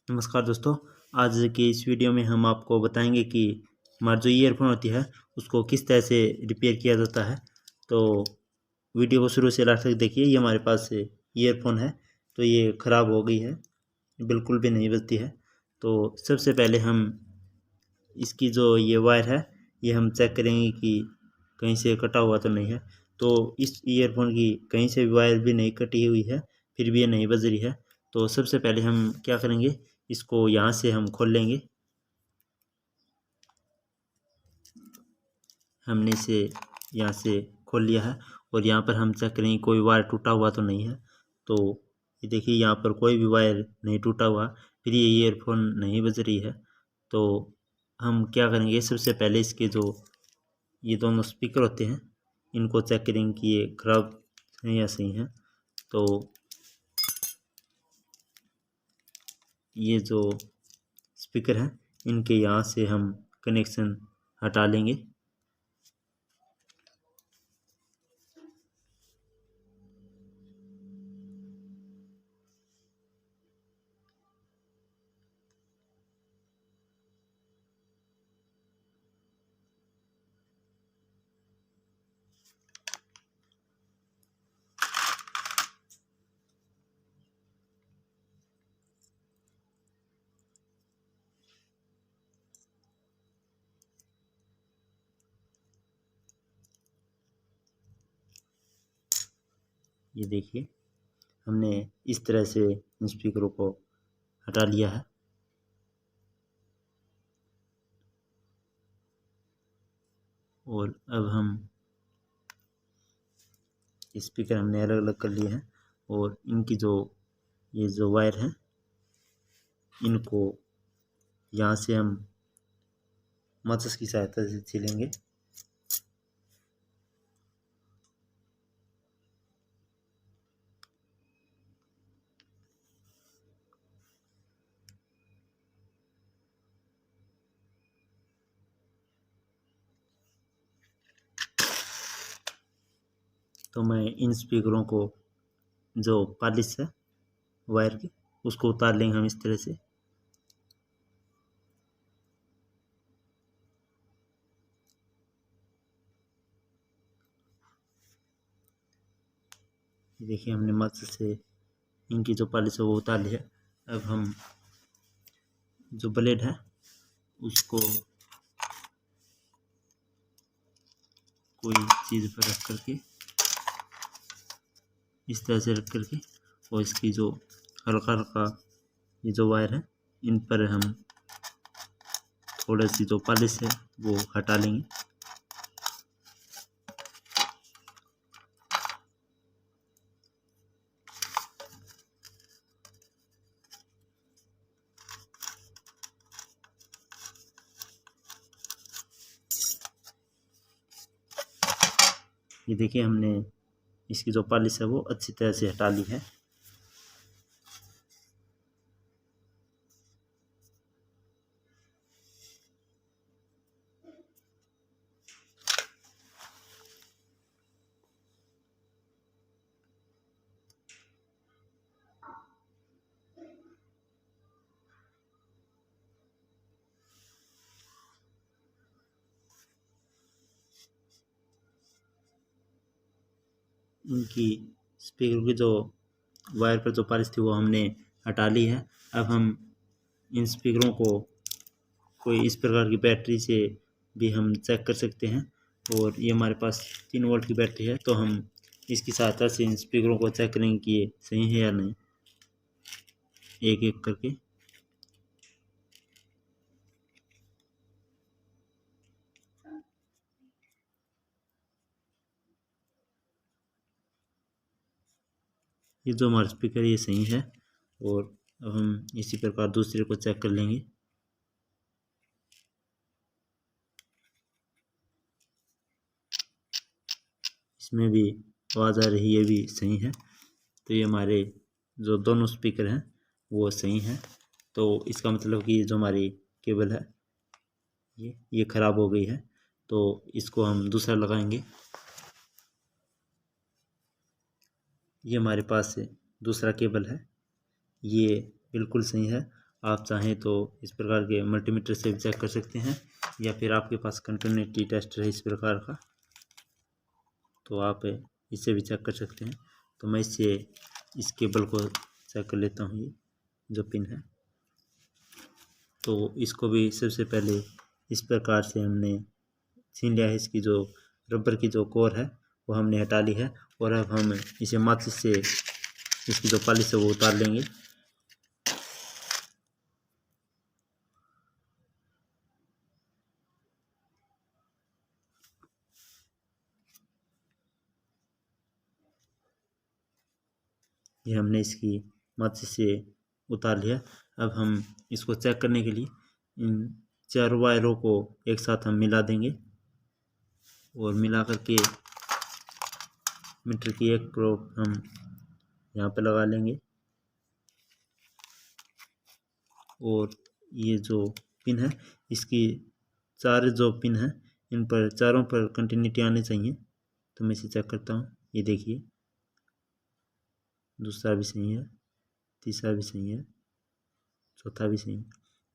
नमस्कार दोस्तों। आज की इस वीडियो में हम आपको बताएंगे कि हमारी जो ईयरफोन होती है उसको किस तरह से रिपेयर किया जाता है। तो वीडियो को शुरू से लास्ट तक देखिए। ये हमारे पास ईयरफोन है, तो ये ख़राब हो गई है, बिल्कुल भी नहीं बजती है। तो सबसे पहले हम इसकी जो ये वायर है ये हम चेक करेंगे कि कहीं से कटा हुआ तो नहीं है। तो इस ईयरफोन की कहीं से भी वायर भी नहीं कटी हुई है, फिर भी ये नहीं बज रही है। तो सबसे पहले हम क्या करेंगे, इसको यहाँ से हम खोल लेंगे। हमने इसे यहाँ से खोल लिया है और यहाँ पर हम चेक करेंगे कोई वायर टूटा हुआ तो नहीं है। तो ये देखिए, यहाँ पर कोई भी वायर नहीं टूटा हुआ, फिर ये ईयरफोन नहीं बज रही है। तो हम क्या करेंगे, सबसे पहले इसके जो ये दोनों स्पीकर होते हैं इनको चेक करेंगे कि ये खराब है या सही है। तो ये जो स्पीकर हैं इनके यहाँ से हम कनेक्शन हटा लेंगे। ये देखिए, हमने इस तरह से इन स्पीकरों को हटा लिया है। और अब हम स्पीकर हमने अलग अलग कर लिए हैं और इनकी जो ये जो वायर हैं इनको यहाँ से हम माचिस की सहायता से छीलेंगे। तो मैं इन स्पीकरों को जो पॉलिश है वायर की उसको उतार लेंगे हम इस तरह से। देखिए, हमने माचिस से इनकी जो पॉलिश है वो उतार ली है। अब हम जो ब्लेड है उसको कोई चीज़ पर रख करके इस तरह से रख करके और इसकी जो हल्का हल्का ये जो वायर है इन पर हम थोड़ी सी जो पॉलिश है वो हटा लेंगे। ये देखिए, हमने इसकी जो पॉलिश है वो अच्छी तरह से हटा ली है। इनकी स्पीकर की जो वायर पर जो पॉलिश थी वो हमने हटा ली है। अब हम इन स्पीकरों को कोई इस प्रकार की बैटरी से भी हम चेक कर सकते हैं। और ये हमारे पास 3 वोल्ट की बैटरी है, तो हम इसकी सहायता से इन स्पीकरों को चेक करेंगे कि ये सही है या नहीं, एक एक करके। ये जो हमारा स्पीकर ये सही है। और अब हम इसी प्रकार दूसरे को चेक कर लेंगे। इसमें भी आवाज़ आ रही है, ये भी सही है। तो ये हमारे जो दोनों स्पीकर हैं वो सही हैं। तो इसका मतलब कि जो हमारी केबल है ये ख़राब हो गई है, तो इसको हम दूसरा लगाएंगे। ये हमारे पास दूसरा केबल है, ये बिल्कुल सही है। आप चाहें तो इस प्रकार के मल्टीमीटर से भी चेक कर सकते हैं, या फिर आपके पास कंटिन्यूटी टेस्टर है इस प्रकार का, तो आप इससे भी चेक कर सकते हैं। तो मैं इससे इस केबल को चेक कर लेता हूँ, ये जो पिन है। तो इसको भी सबसे पहले इस प्रकार से हमने छीन लिया है, इसकी जो रबर की जो कोर है वो हमने हटा ली है, और अब हम इसे माचिस से इसकी जो पॉलिश है वो उतार लेंगे। ये हमने इसकी माचिस से उतार लिया। अब हम इसको चेक करने के लिए इन चारों वायरों को एक साथ हम मिला देंगे, और मिला करके मीटर की एक प्रोब हम यहाँ पे लगा लेंगे। और ये जो पिन है, इसकी चार जो पिन है इन पर चारों पर कंटिन्यूटी आनी चाहिए। तो मैं इसे चेक करता हूँ, ये देखिए दूसरा भी सही है, तीसरा भी सही है, चौथा भी सही है।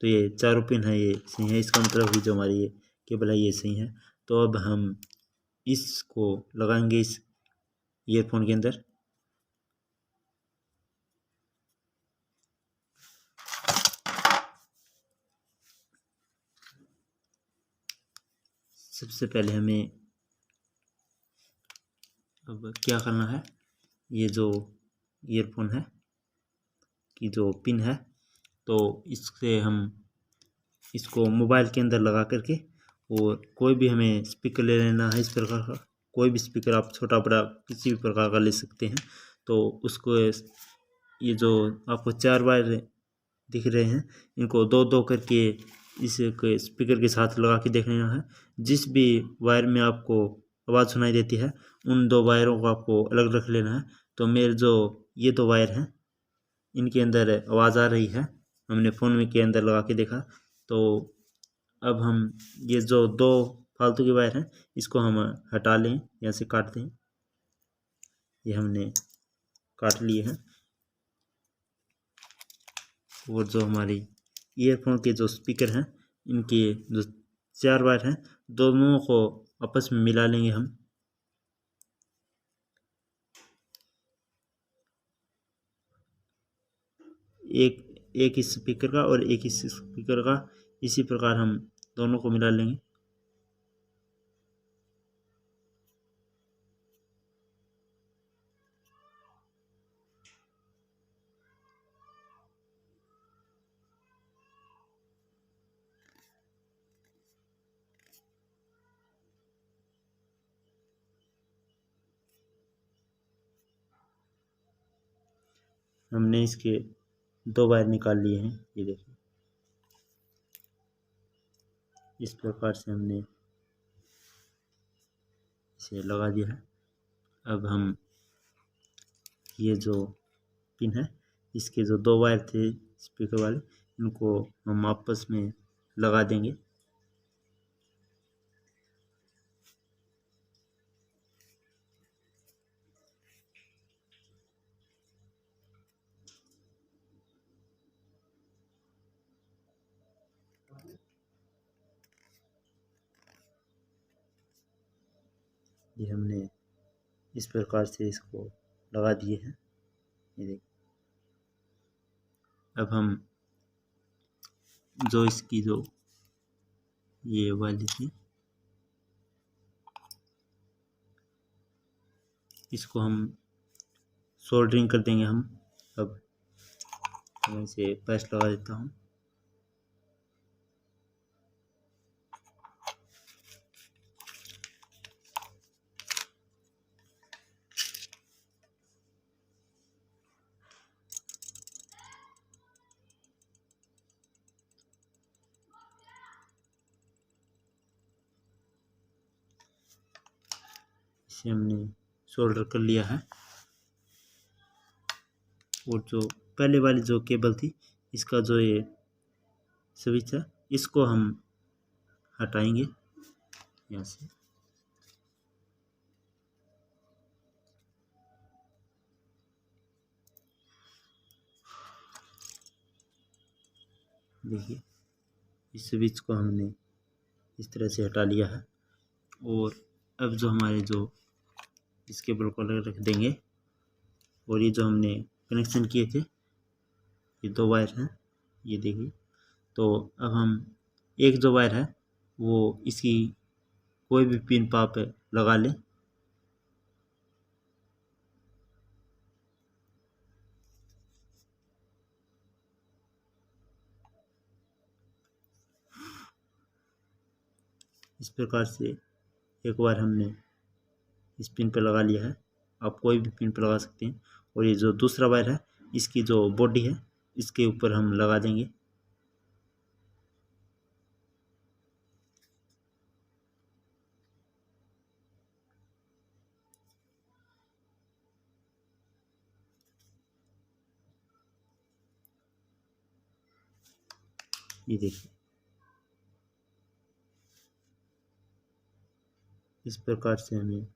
तो ये चारों पिन है ये सही है, इसका मतलब कि जो हमारी ये केबल है ये सही है। तो अब हम इसको लगाएंगे इस ईयरफोन के अंदर। सबसे पहले हमें अब क्या करना है, ये जो ईयरफोन है की जो पिन है, तो इससे हम इसको मोबाइल के अंदर लगा करके, और कोई भी हमें स्पीकर ले लेना है इस प्रकार का। कोई भी स्पीकर आप छोटा बड़ा किसी भी प्रकार का ले सकते हैं। तो उसको ये जो आपको चार वायर दिख रहे हैं, इनको दो दो करके इस स्पीकर के साथ लगा के देख लेना है। जिस भी वायर में आपको आवाज़ सुनाई देती है उन दो वायरों को आपको अलग रख लेना है। तो मेरे जो ये दो वायर हैं इनके अंदर आवाज़ आ रही है, हमने फ़ोन में के अंदर लगा के देखा। तो अब हम ये जो दो फालतू के वायर हैं इसको हम हटा लें, यहाँ से काट दें। ये हमने काट लिए हैं। और जो हमारी ईयरफोन के जो स्पीकर हैं इनके जो चार वायर हैं दोनों को आपस में मिला लेंगे हम। एक एक इस स्पीकर का और एक इस स्पीकर का, इसी प्रकार हम दोनों को मिला लेंगे। हमने इसके दो वायर निकाल लिए हैं, ये देखिए इस प्रकार से हमने इसे लगा दिया है। अब हम ये जो पिन है इसके जो दो वायर थे स्पीकर वाले इनको हम आपस में लगा देंगे। ये हमने इस प्रकार से इसको लगा दिए हैं, ये देखिए। अब हम जो इसकी जो ये वाली थी इसको हम सोल्डरिंग कर देंगे हम। अब मैं इसे पेस्ट लगा देता हूँ। इसे हमने सोल्डर कर लिया है। और जो पहले वाली जो केबल थी इसका जो ये स्विच है इसको हम हटाएंगे यहाँ से। देखिए इस स्विच को हमने इस तरह से हटा लिया है। और अब जो हमारे जो इस केबल को अलग रख देंगे और ये जो हमने कनेक्शन किए थे ये 2 वायर हैं, ये देखिए। तो अब हम एक जो वायर है वो इसकी कोई भी पिन पे लगा लें। इस प्रकार से एक बार हमने इस पिन पे लगा लिया है, आप कोई भी पिन पे लगा सकते हैं। और ये जो दूसरा वायर है इसकी जो बॉडी है इसके ऊपर हम लगा देंगे। ये देखिए इस प्रकार से हमें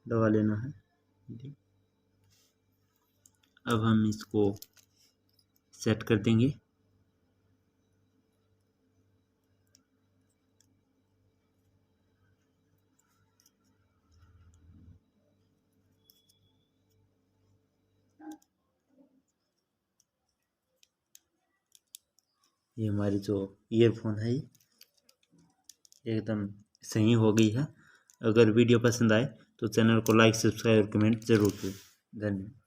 लगा लेना है। अब हम इसको सेट कर देंगे। ये हमारी जो ईयरफोन है ये एकदम सही हो गई है। अगर वीडियो पसंद आए तो चैनल को लाइक, सब्सक्राइब और कमेंट जरूर करें। धन्यवाद।